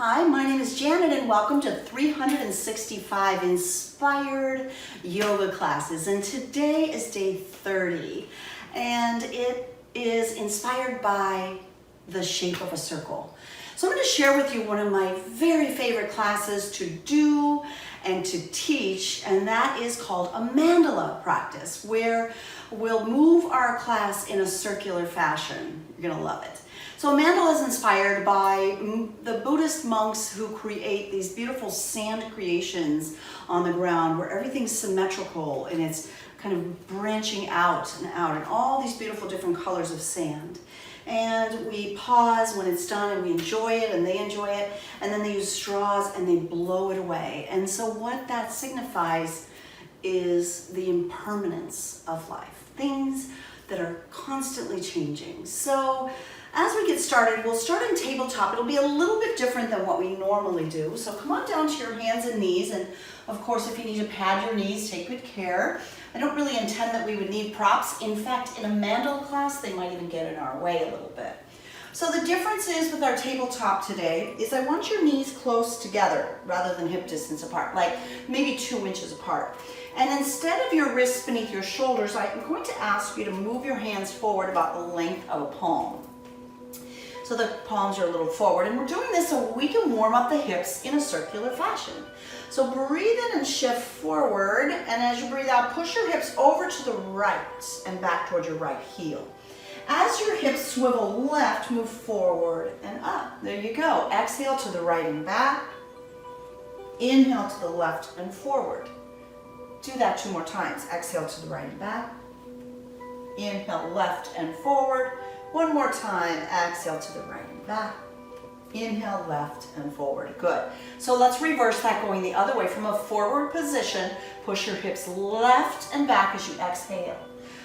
Hi, my name is Janet and welcome to 365 Inspired Yoga Classes. And today is day 30 and it is inspired by the shape of a circle. So I'm going to share with you one of my very favorite classes to do and to teach, and that is called a mandala practice, where we'll move our class in a circular fashion. You're going to love it. So a mandala is inspired by the Buddhist monks who create these beautiful sand creations on the ground where everything's symmetrical and it's kind of branching out and all these beautiful different colors of sand. And we pause when it's done and we enjoy it and they enjoy it, and then they use straws and they blow it away. And so what that signifies is the impermanence of life, things that are constantly changing. So as we get started, we'll start in tabletop. It'll be a little bit different than what we normally do. So come on down to your hands and knees, and of course if you need to pad your knees, take good care. I don't really intend that we would need props. In fact, in a mandala class, they might even get in our way a little bit. So the difference is with our tabletop today is I want your knees close together rather than hip distance apart, like maybe 2 inches apart. And instead of your wrists beneath your shoulders, I'm going to ask you to move your hands forward about the length of a palm. So the palms are a little forward, and we're doing this so we can warm up the hips in a circular fashion. So breathe in and shift forward, and as you breathe out, push your hips over to the right and back towards your right heel. As your hips swivel left, move forward and up. There you go. Exhale to the right and back. Inhale to the left and forward. Do that 2 more times. Exhale to the right and back. Inhale left and forward. 1 more time. Exhale to the right and back. Inhale left and forward. Good. So let's reverse that, going the other way. From a forward position, push your hips left and back as you exhale.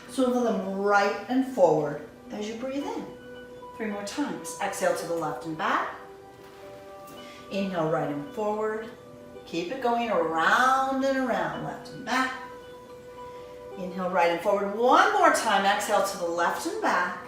Swivel them right and forward as you breathe in. 3 more times. Exhale to the left and back. Inhale right and forward. Keep it going around and around, left and back. Inhale right and forward. 1 more time. Exhale to the left and back.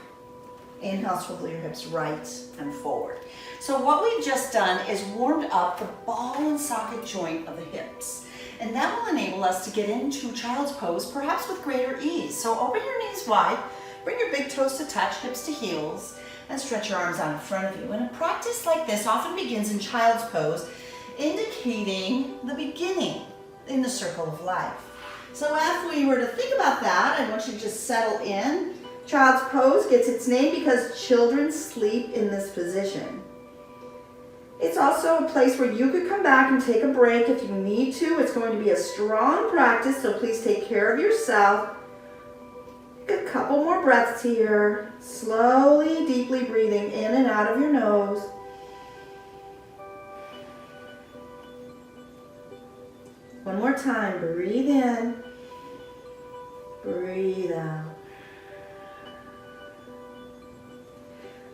Inhale, swivel your hips right and forward. So what we've just done is warmed up the ball and socket joint of the hips. And that will enable us to get into child's pose, perhaps with greater ease. So open your knees wide, bring your big toes to touch, hips to heels, and stretch your arms out in front of you. And a practice like this often begins in child's pose, indicating the beginning in the circle of life. So if we were to think about that, I want you to just settle in. Child's pose gets its name because children sleep in this position. It's also a place where you could come back and take a break if you need to. It's going to be a strong practice, so please take care of yourself. Take a couple more breaths here. Slowly, deeply breathing in and out of your nose. One more time. Breathe in. Breathe out.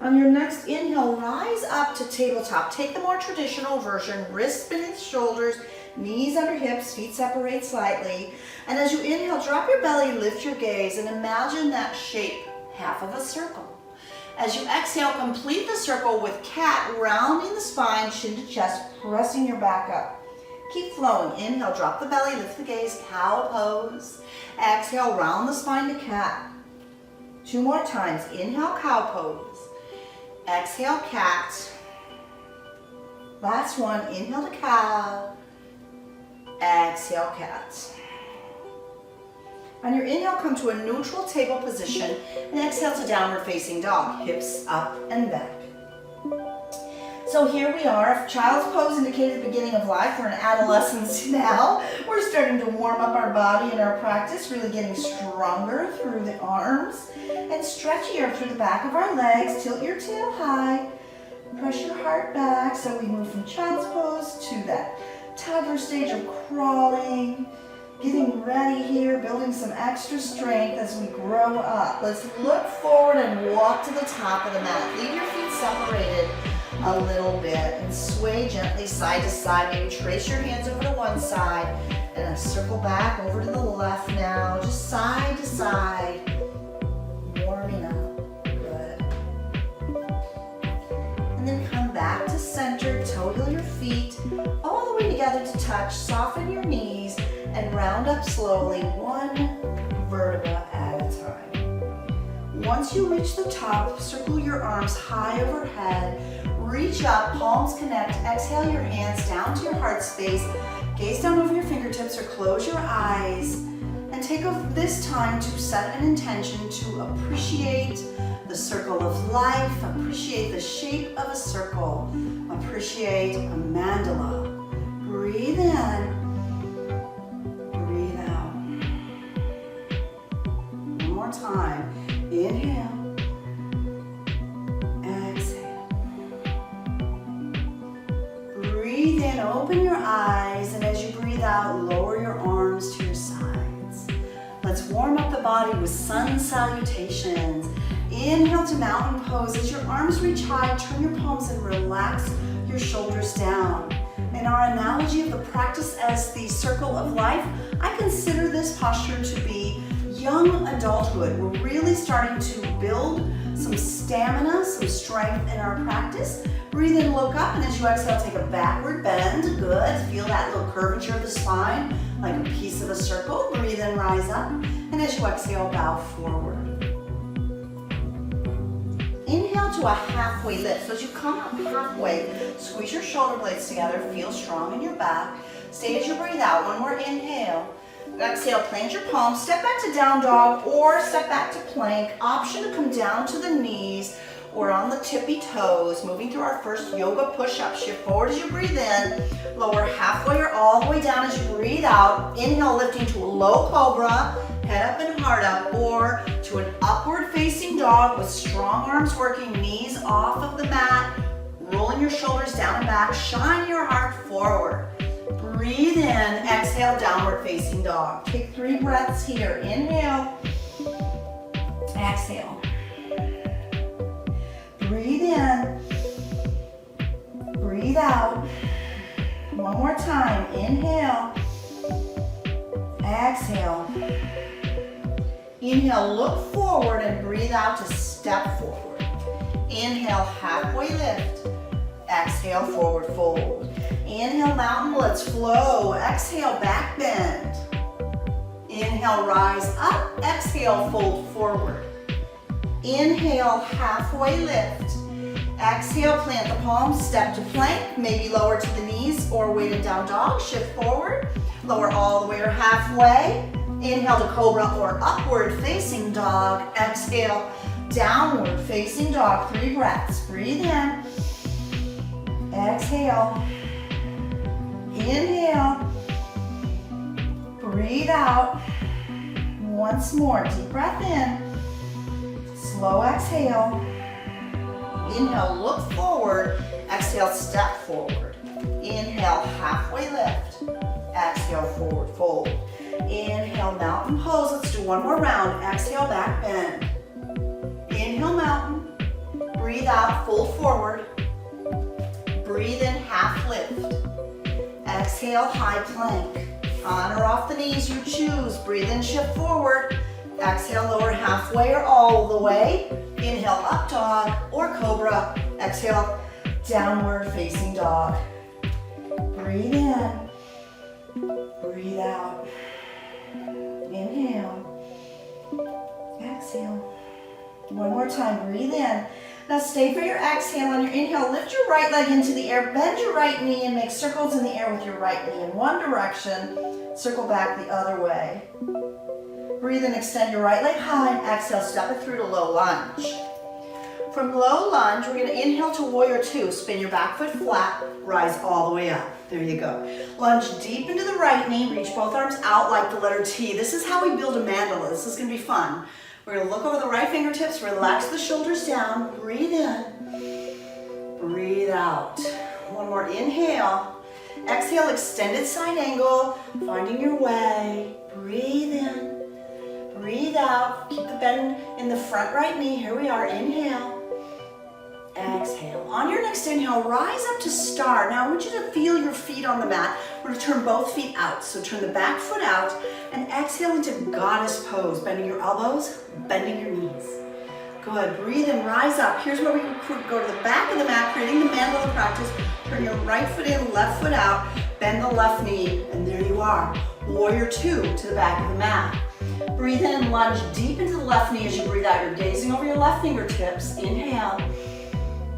On your next inhale, rise up to tabletop. Take the more traditional version, wrists beneath shoulders, knees under hips, feet separate slightly. And as you inhale, drop your belly, lift your gaze, and imagine that shape, half of a circle. As you exhale, complete the circle with cat, rounding the spine, chin to chest, pressing your back up. Keep flowing. Inhale, drop the belly, lift the gaze, cow pose. Exhale, round the spine to cat. 2 more times. Inhale, cow pose. Exhale, cat. Last one, inhale to cow. Exhale, cat. On your inhale, come to a neutral table position and exhale to downward facing dog, hips up and back. So here we are. If child's pose indicated the beginning of life, we're in adolescence now. We're starting to warm up our body in our practice, really getting stronger through the arms and stretchier through the back of our legs. Tilt your tail high, press your heart back. So we move from child's pose to that toddler stage of crawling, getting ready here, building some extra strength as we grow up. Let's look forward and walk to the top of the mat. Leave your feet separated a little bit and sway gently side to side. Maybe trace your hands over to one side and circle back over to the left now, just side to side, warming up. Good. And then come back to center, toe heel feet all the way together to touch. Soften your knees and round up slowly, one vertebra at a time. Once you reach the top, circle your arms high overhead. Reach up, palms connect. Exhale your hands down to your heart space. Gaze down over your fingertips or close your eyes. And take this time to set an intention to appreciate the circle of life, appreciate the shape of a circle, appreciate a mandala. Breathe in, breathe out. One more time. Inhale, exhale. Breathe in, open your eyes, and as you breathe out, lower your arms to your sides. Let's warm up the body with sun salutations. Inhale to mountain pose. As your arms reach high, turn your palms and relax your shoulders down. In our analogy of the practice as the circle of life, I consider this posture to be young adulthood. We're really starting to build some stamina, some strength in our practice. Breathe in, look up, and as you exhale, take a backward bend. Good. Feel that little curvature of the spine, like a piece of a circle. Breathe in, rise up, and as you exhale, bow forward. Inhale to a halfway lift. So as you come up halfway, squeeze your shoulder blades together, feel strong in your back. Stay as you breathe out. One more inhale. Exhale, plant your palms, step back to down dog or step back to plank. Option to come down to the knees or on the tippy toes. Moving through our first yoga push-up. Shift forward as you breathe in. Lower halfway or all the way down as you breathe out. Inhale, lifting to a low cobra. Head up and heart up, or to an upward facing dog with strong arms working, knees off of the mat, rolling your shoulders down and back, shine your heart forward. Breathe in, exhale, downward facing dog. Take 3 breaths here. Inhale, exhale. Breathe in, breathe out. One more time. Inhale, exhale. Inhale, look forward and breathe out to step forward. Inhale, halfway lift. Exhale, forward fold. Inhale, mountain, let's flow. Exhale, back bend. Inhale, rise up. Exhale, fold forward. Inhale, halfway lift. Exhale, plant the palms, step to plank, maybe lower to the knees or weighted down dog. Shift forward, lower all the way or halfway. Inhale to cobra or upward facing dog. Exhale, downward facing dog. 3 breaths. Breathe in. Exhale. Inhale. Breathe out. Once more. Deep breath in. Slow exhale. Inhale, look forward. Exhale, step forward. Inhale, halfway lift. Exhale, forward fold. Inhale, mountain pose. Let's do one more round. Exhale, back bend. Inhale, mountain. Breathe out, fold forward. Breathe in, half lift. Exhale, high plank. On or off the knees, you choose. Breathe in, shift forward. Exhale, lower halfway or all the way. Inhale, up dog or cobra. Exhale, downward facing dog. Breathe in. Breathe out. Inhale. Exhale. One more time, breathe in. Now stay for your exhale. On your inhale, lift your right leg into the air, bend your right knee and make circles in the air with your right knee in one direction. Circle back the other way. Breathe in, extend your right leg high, and exhale, step it through to low lunge. From low lunge, we're going to inhale to warrior 2. Spin your back foot flat, rise all the way up. There you go. Lunge deep into the right knee, reach both arms out like the letter T. This is how we build a mandala. This is going to be fun. We're going to look over the right fingertips, relax the shoulders down, breathe in, breathe out. One more inhale. Exhale, extended side angle, finding your way. Breathe in, breathe out. Keep the bend in the front right knee. Here we are, inhale. Exhale. On your next inhale, rise up to star. Now I want you to feel your feet on the mat. We're going to turn both feet out. So turn the back foot out and exhale into goddess pose. Bending your elbows, bending your knees. Good, breathe in, rise up. Here's where we go to the back of the mat, creating the mandala practice. Turn your right foot in, left foot out, bend the left knee, and there you are. Warrior two to the back of the mat. Breathe in, lunge deep into the left knee as you breathe out. You're gazing over your left fingertips. Inhale,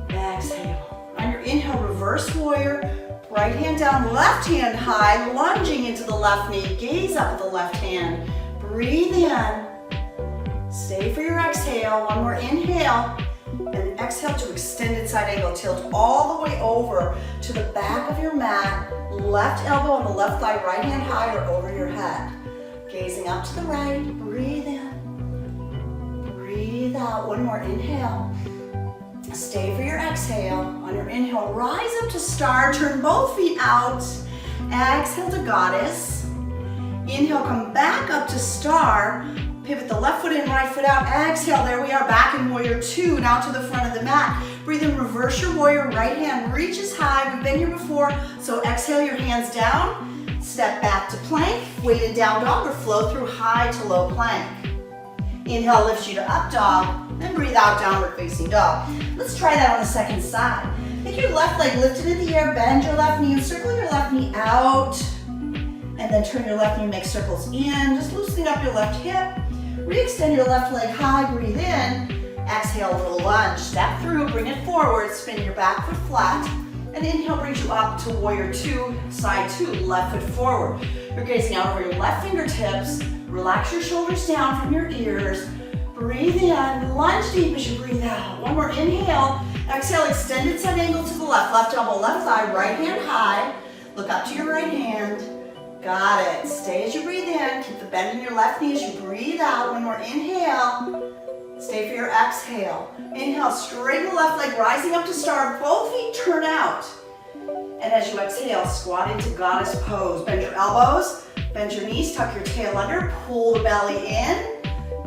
exhale. On your inhale, reverse warrior. Right hand down, left hand high, lunging into the left knee. Gaze up at the left hand. Breathe in. Stay for your exhale. One more inhale. And exhale to extended side angle. Tilt all the way over to the back of your mat. Left elbow on the left thigh, right hand high or over your head. Gazing up to the right. Breathe in. Breathe out. One more inhale. Stay for your exhale. On your inhale, rise up to star. Turn both feet out. Exhale to goddess. Inhale, come back up to star. Pivot the left foot in, right foot out. Exhale, there we are, back in warrior two. Now to the front of the mat. Breathe in, reverse your warrior. Right hand reaches high. We've been here before, so exhale your hands down. Step back to plank. Weighted down dog or flow through high to low plank. Inhale lifts you to up dog. Then breathe out, downward facing dog. Let's try that on the second side. Take your left leg lifted in the air, bend your left knee, and circle your left knee out. And then turn your left knee, make circles in. Just loosening up your left hip. Re-extend your left leg high, breathe in. Exhale, little lunge. Step through, bring it forward, spin your back foot flat. And inhale brings you up to warrior two, side two, left foot forward. You're gazing out over your left fingertips. Relax your shoulders down from your ears. Breathe in, lunge deep as you breathe out. One more inhale. Exhale, extended side angle to the left. Left elbow, left thigh, right hand high. Look up to your right hand. Got it. Stay as you breathe in. Keep the bend in your left knee as you breathe out. One more inhale. Stay for your exhale. Inhale, straighten the left leg, rising up to star. Both feet turn out. And as you exhale, squat into goddess pose. Bend your elbows, bend your knees, tuck your tail under, pull the belly in.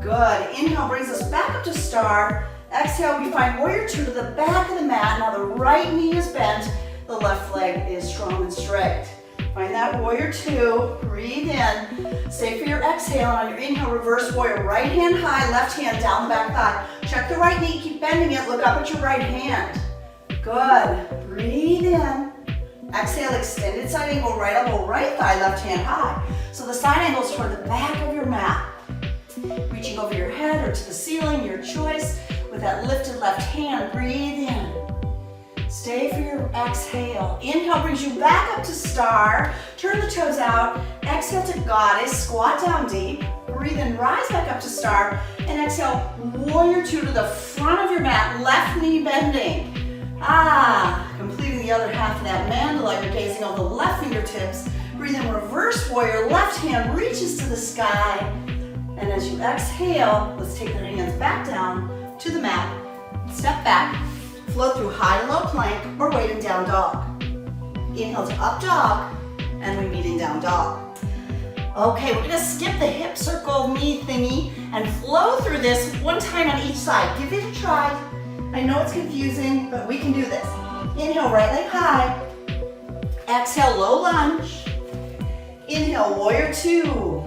Good. Inhale brings us back up to star. Exhale, we find warrior two to the back of the mat. Now the right knee is bent. The left leg is strong and straight. Find that warrior two. Breathe in. Stay for your exhale. And on your inhale, reverse warrior. Right hand high, left hand down the back thigh. Check the right knee. Keep bending it. Look up at your right hand. Good. Breathe in. Exhale, extended side angle. Right elbow, right thigh, left hand high. So the side angle is toward the back of your mat. Reaching over your head or to the ceiling, your choice. With that lifted left hand, breathe in. Stay for your exhale. Inhale brings you back up to star. Turn the toes out. Exhale to goddess. Squat down deep. Breathe in, rise back up to star. And exhale, warrior two to the front of your mat. Left knee bending. Completing the other half of that mandala. You're gazing over the left fingertips. Breathe in, reverse warrior. Left hand reaches to the sky. And as you exhale, let's take their hands back down to the mat. Step back. Flow through high to low plank or weighted down dog. Inhale to up dog, and we meet in down dog. Okay, we're gonna skip the hip circle knee thingy and flow through this one time on each side. Give it a try. I know it's confusing, but we can do this. Inhale, right leg high. Exhale, low lunge. Inhale, warrior two.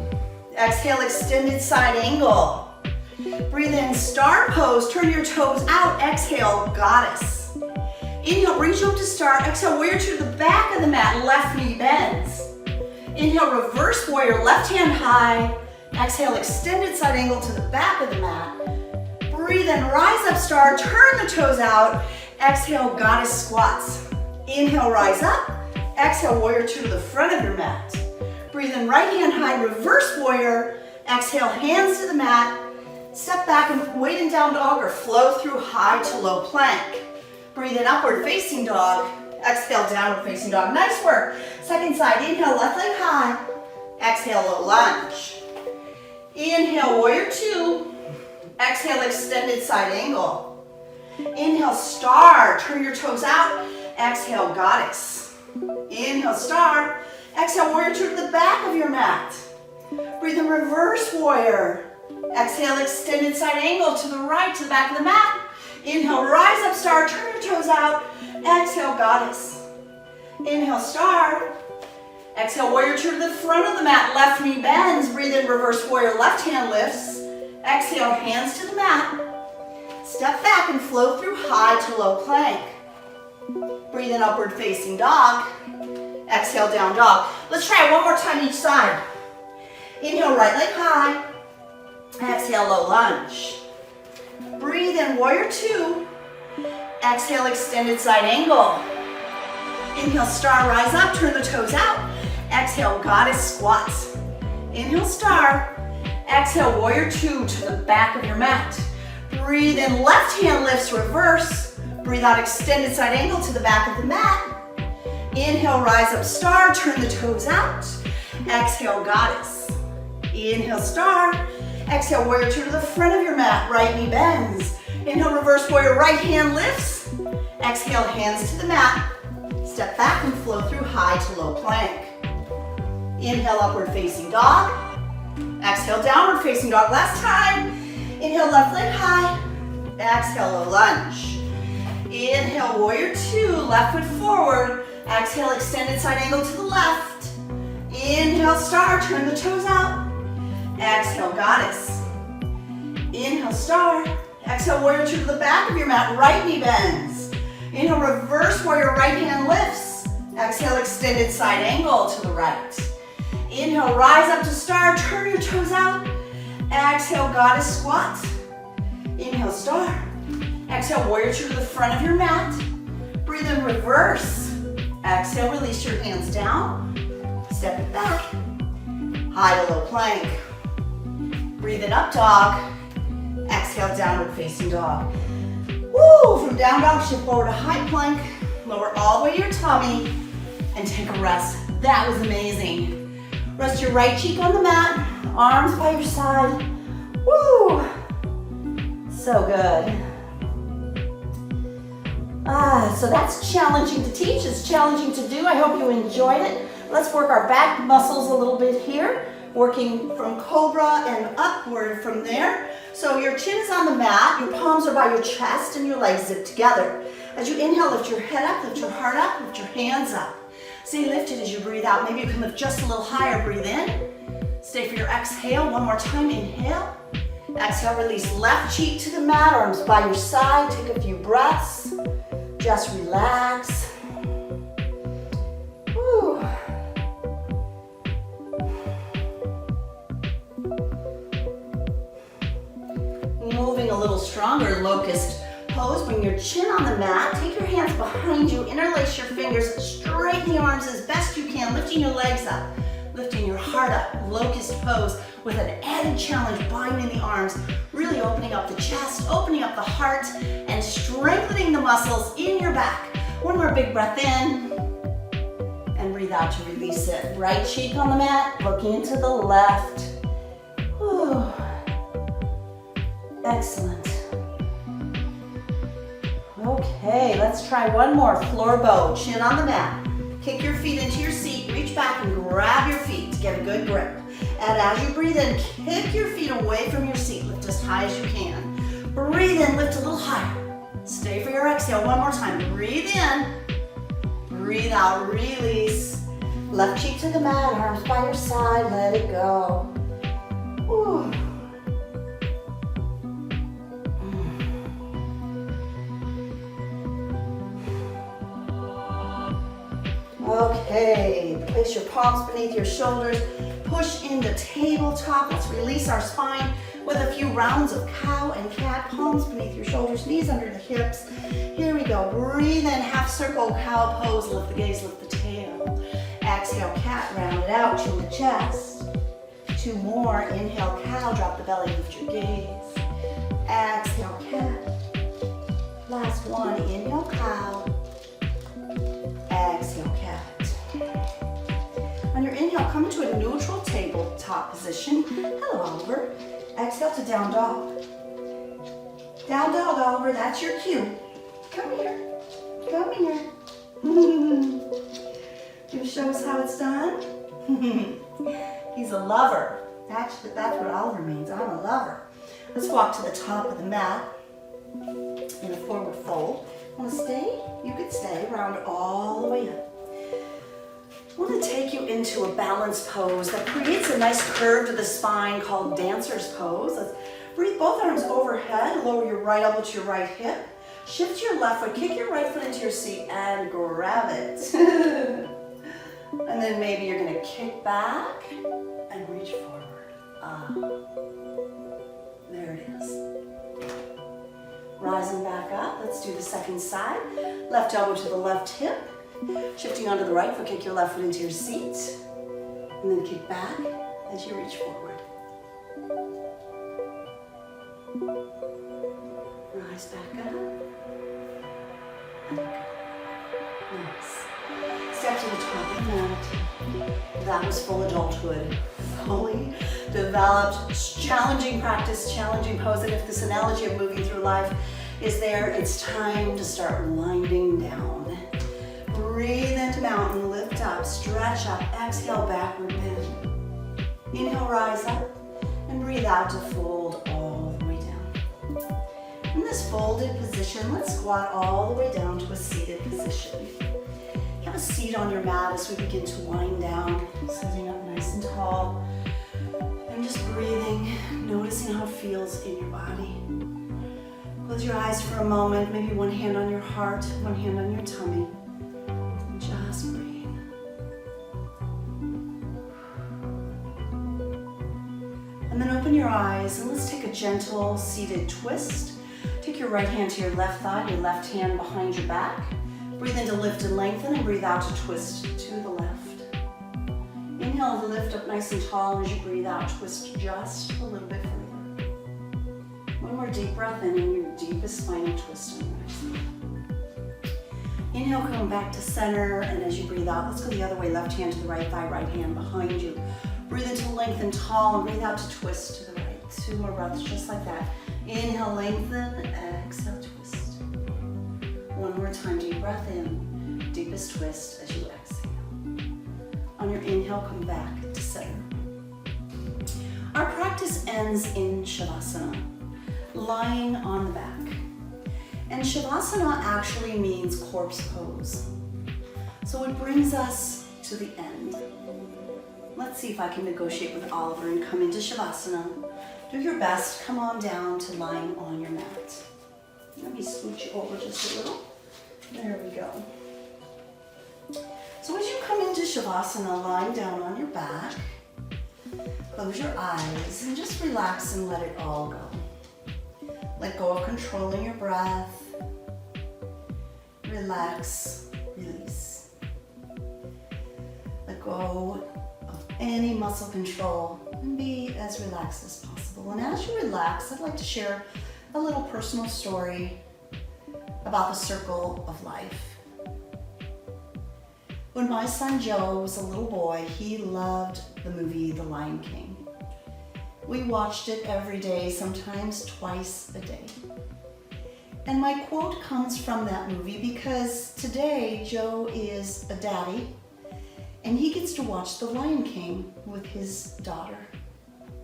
Exhale, extended side angle. Breathe in, star pose, turn your toes out. Exhale, goddess. Inhale, brings you up to star. Exhale, warrior two to the back of the mat, left knee bends. Inhale, reverse warrior, left hand high. Exhale, extended side angle to the back of the mat. Breathe in, rise up, star, turn the toes out. Exhale, goddess squats. Inhale, rise up. Exhale, warrior two to the front of your mat. Breathe in, right hand high, reverse warrior. Exhale, hands to the mat. Step back and weighted down dog or flow through high to low plank. Breathe in, upward facing dog. Exhale, downward facing dog. Nice work. Second side, inhale, left leg high. Exhale, low lunge. Inhale, warrior two. Exhale, extended side angle. Inhale, star. Turn your toes out. Exhale, goddess. Inhale, star. Exhale, warrior two to the back of your mat. Breathe in, reverse warrior. Exhale, extended side angle to the right, to the back of the mat. Inhale, rise up, star, turn your toes out. Exhale, goddess. Inhale, star. Exhale, warrior two to the front of the mat, left knee bends. Breathe in, reverse warrior, left hand lifts. Exhale, hands to the mat. Step back and flow through high to low plank. Breathe in, upward facing dog. Exhale, down dog. Let's try it one more time each side. Inhale, right leg high. Exhale, low lunge. Breathe in, warrior two. Exhale, extended side angle. Inhale, star, rise up, turn the toes out. Exhale, goddess squats. Inhale, star. Exhale, warrior two to the back of your mat. Breathe in, left hand lifts, reverse. Breathe out, extended side angle to the back of the mat. Inhale, rise up, star, turn the toes out. Exhale, goddess. Inhale, star. Exhale, warrior two to the front of your mat, right knee bends. Inhale, reverse warrior, right hand lifts. Exhale, hands to the mat. Step back and flow through high to low plank. Inhale, upward facing dog. Exhale, downward facing dog. Last time. Inhale, left leg high. Exhale, low lunge. Inhale, warrior two, left foot forward. Exhale, extended side angle to the left. Inhale, star, turn the toes out. Exhale, goddess. Inhale, star. Exhale, warrior two to the back of your mat, right knee bends. Inhale, reverse warrior, right hand lifts. Exhale, extended side angle to the right. Inhale, rise up to star, turn your toes out. Exhale, goddess squat. Inhale, star. Exhale, warrior two to the front of your mat. Breathe in, reverse. Exhale, release your hands down. Step it back. High to low plank. Breathe in, up dog. Exhale, downward facing dog. Woo! From down dog, shift forward to high plank. Lower all the way to your tummy and take a rest. That was amazing. Rest your right cheek on the mat, arms by your side. Woo! So good. So that's challenging to teach, it's challenging to do. I hope you enjoyed it. Let's work our back muscles a little bit here, working from cobra and upward from there. So your chin is on the mat, your palms are by your chest, and your legs zip together. As you inhale, lift your head up, lift your heart up, lift your hands up. Stay lifted as you breathe out. Maybe you can lift just a little higher, breathe in. Stay for your exhale, one more time, inhale. Exhale, release left cheek to the mat, arms by your side, take a few breaths. Just relax. Whew. Moving a little stronger, locust pose. Bring your chin on the mat. Take your hands behind you. Interlace your fingers. Straighten the arms as best you can. Lifting your legs up. Lifting your heart up. Locust pose with an added challenge, binding the arms. Really opening up the chest, opening up the heart, and strengthening the muscles in your back. One more big breath in. And breathe out to release it. Right cheek on the mat, looking to the left. Whew. Excellent. Okay, let's try one more. Floor bow, chin on the mat. Kick your feet into your seat, reach back and grab your feet to get a good grip. And as you breathe in, kick your feet away from your seat, lift as high as you can. Breathe in, lift a little higher. Stay for your exhale, one more time. Breathe in, breathe out, release. Left cheek to the mat, arms by your side, let it go. Whew. Okay, place your palms beneath your shoulders, push into tabletop. Let's release our spine with a few rounds of cow and cat, palms beneath your shoulders, knees under the hips. Here we go, breathe in, half circle, cow pose, lift the gaze, lift the tail. Exhale, cat, round it out, chin to chest. Two more, inhale, cow, drop the belly, lift your gaze. Exhale, cat. Last one, inhale, cow. Exhale, cat. On your inhale, come into a neutral tabletop position. Hello, Oliver. Exhale to down dog. Down dog, Oliver, that's your cue. Come here. Come here. You show us how it's done? He's a lover. Actually, that's what Oliver means. I'm a lover. Let's walk to the top of the mat in a forward fold. Want to stay? You could stay. Round all the way up. I want to take you into a balance pose that creates a nice curve to the spine called dancer's pose. Let's Breathe both arms overhead. Lower your right elbow to your right hip. Shift your left foot. Kick your right foot into your seat and grab it. And then maybe you're going to kick back and reach forward. There it is. Rising back up. Let's do the second side. Left elbow to the left hip. Shifting onto the right foot. Kick your left foot into your seat. And then kick back as you reach forward. Rise back up. Nice. Step to the top of the mat. That was full adulthood. Fully developed, challenging practice, challenging pose. And if this analogy of moving through life is there, it's time to start winding down. Breathe into mountain, lift up, stretch up, exhale, backward bend. Inhale, rise up, and breathe out to fold all the way down. In this folded position, let's squat all the way down to a seated position. Have a seat on your mat as we begin to wind down, sitting up nice and tall, and just breathing, noticing how it feels in your body. Close your eyes for a moment, maybe one hand on your heart, one hand on your tummy. Just breathe. And then open your eyes and let's take a gentle seated twist. Take your right hand to your left thigh, your left hand behind your back. Breathe in to lift and lengthen and breathe out to twist to the left. Inhale to lift up nice and tall, and as you breathe out, twist just a little bit further. One more deep breath in and your deepest spinal twist on the exhale. Inhale, come back to center, and as you breathe out, let's go the other way. Left hand to the right thigh, right hand behind you. Breathe into lengthen tall and breathe out to twist to the right. 2 more breaths just like that. Inhale, lengthen, exhale, twist. One more time, deep breath in, deepest twist as you exhale. On your inhale, come back to center. Our practice ends in Shavasana, lying on the back. And Shavasana actually means corpse pose. So it brings us to the end. Let's see if I can negotiate with Oliver and come into Shavasana. Do your best, come on down to lying on your mat. Let me scooch you over just a little. There we go. So as you come into Shavasana, lying down on your back, close your eyes and just relax and let it all go. Let go of controlling your breath. Relax, release. Let go of any muscle control and be as relaxed as possible. And as you relax, I'd like to share a little personal story about the circle of life. When my son Joe was a little boy, he loved the movie The Lion King. We watched it every day, sometimes twice a day. And my quote comes from that movie because today Joe is a daddy and he gets to watch The Lion King with his daughter.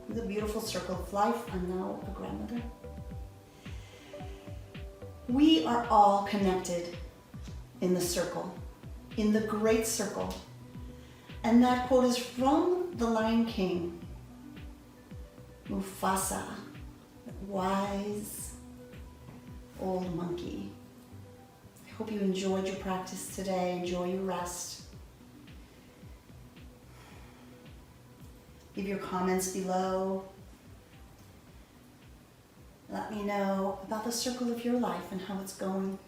The beautiful circle of life. I'm now a grandmother. We are all connected in the circle, in the great circle. And that quote is from The Lion King. Mufasa, wise old monkey. I hope you enjoyed your practice today. Enjoy your rest. Leave your comments below. Let me know about the circle of your life and how it's going.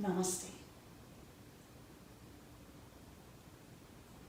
Namaste.